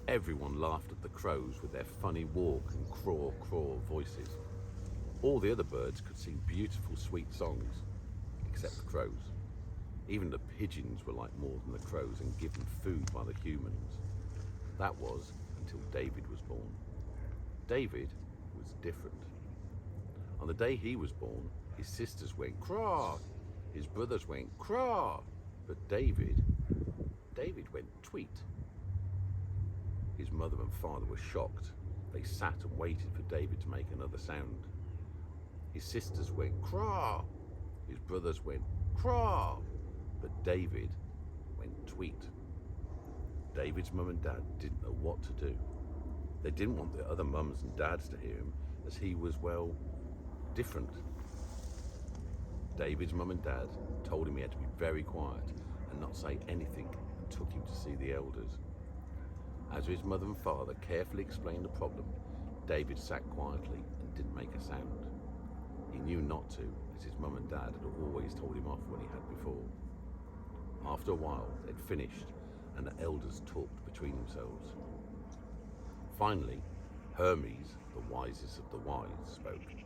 Everyone laughed at the crows with their funny walk and craw voices. All the other birds could sing beautiful, sweet songs, except the crows. Even the pigeons were like more than the crows and given food by the humans. That was until David was born. David was different. On the day he was born, his sisters went craw, his brothers went craw, but David went tweet. His mother and father were shocked. They sat and waited for David to make another sound. His sisters went craw, his brothers went craw, but David went tweet. David's mum and dad didn't know what to do. They didn't want the other mums and dads to hear him, as he was, well, different. David's mum and dad told him he had to be very quiet and not say anything, and took him to see the elders. As his mother and father carefully explained the problem, David sat quietly and didn't make a sound. He knew not to, as his mum and dad had always told him off when he had before. After a while, they'd finished, and the elders talked between themselves. Finally, Hermes, the wisest of the wise, spoke.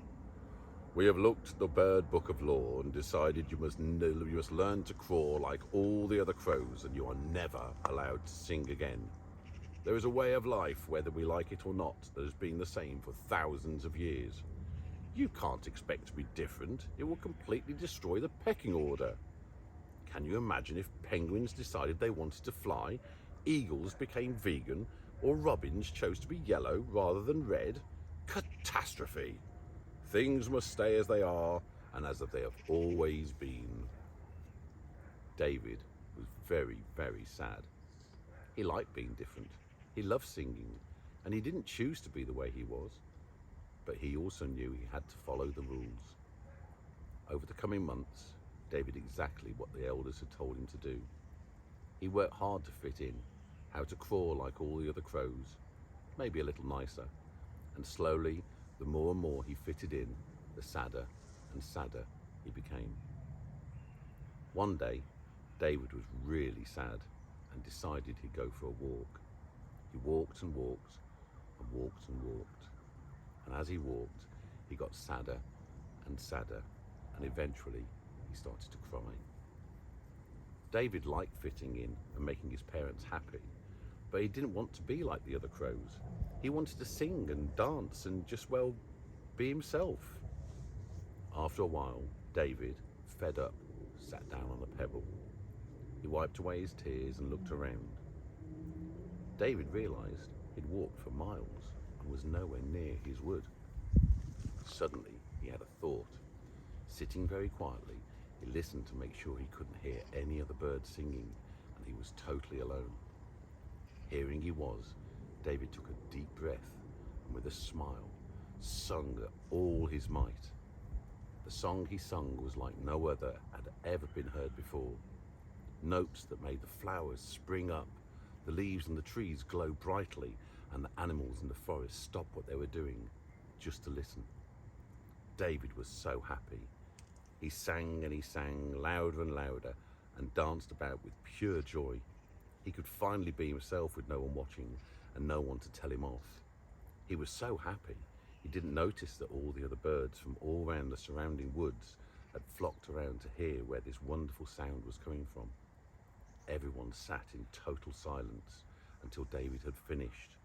"We have looked at the bird book of law and decided you must learn to craw like all the other crows, and you are never allowed to sing again. There is a way of life, whether we like it or not, that has been the same for thousands of years. You can't expect to be different. It will completely destroy the pecking order. Can you imagine if penguins decided they wanted to fly, eagles became vegan, or robins chose to be yellow rather than red? Catastrophe! Things must stay as they are and as they have always been." David was very, very sad. He liked being different. He loved singing, and he didn't choose to be the way he was. But he also knew he had to follow the rules. Over the coming months, David did exactly what the elders had told him to do. He worked hard to fit in, how to crawl like all the other crows, maybe a little nicer, and slowly, the more and more he fitted in, the sadder and sadder he became. One day, David was really sad and decided he'd go for a walk. He walked and walked and walked and walked, and as he walked, he got sadder and sadder, and eventually he started to cry. David liked fitting in and making his parents happy, but he didn't want to be like the other crows. He wanted to sing and dance and just, well, be himself. After a while, David, fed up, sat down on a pebble. He wiped away his tears and looked around. David realized he'd walked for miles and was nowhere near his wood. Suddenly, he had a thought. Sitting very quietly, he listened to make sure he couldn't hear any other birds singing, and he was totally alone. Hearing he was, David took a deep breath and with a smile, sung at all his might. The song he sung was like no other had ever been heard before. Notes that made the flowers spring up, the leaves and the trees glow brightly, and the animals in the forest stop what they were doing just to listen. David was so happy. He sang and he sang louder and louder and danced about with pure joy. He could finally be himself with no one watching and no one to tell him off. He was so happy, he didn't notice that all the other birds from all round the surrounding woods had flocked around to hear where this wonderful sound was coming from. Everyone sat in total silence until David had finished,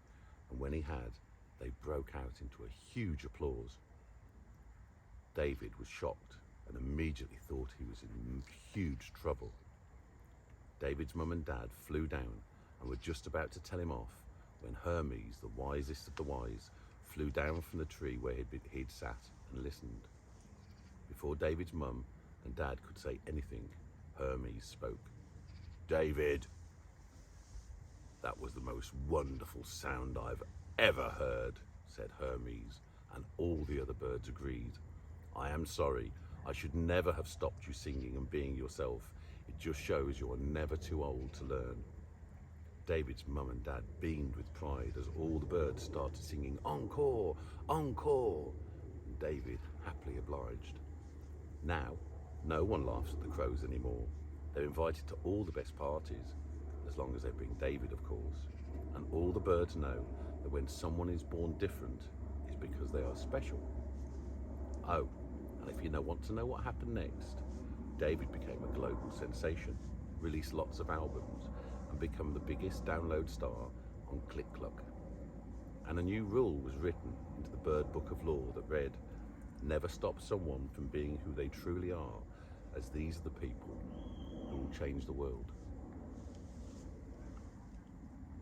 and when he had, they broke out into a huge applause. David was shocked and immediately thought he was in huge trouble. David's mum and dad flew down and were just about to tell him off when Hermes, the wisest of the wise, flew down from the tree where he'd sat and listened. Before David's mum and dad could say anything, Hermes spoke. "David, that was the most wonderful sound I've ever heard," said Hermes, and all the other birds agreed. "I am sorry. I should never have stopped you singing and being yourself. It just shows you're never too old to learn." David's mum and dad beamed with pride as all the birds started singing "Encore! Encore!" and David happily obliged. Now, no one laughs at the crows anymore. They're invited to all the best parties, as long as they bring David, of course. And all the birds know that when someone is born different, it's because they are special. Oh, and if you want to know what happened next, David became a global sensation, released lots of albums, and became the biggest download star on ClickCluck. And a new rule was written into the Bird Book of Law that read, never stop someone from being who they truly are, as these are the people who will change the world.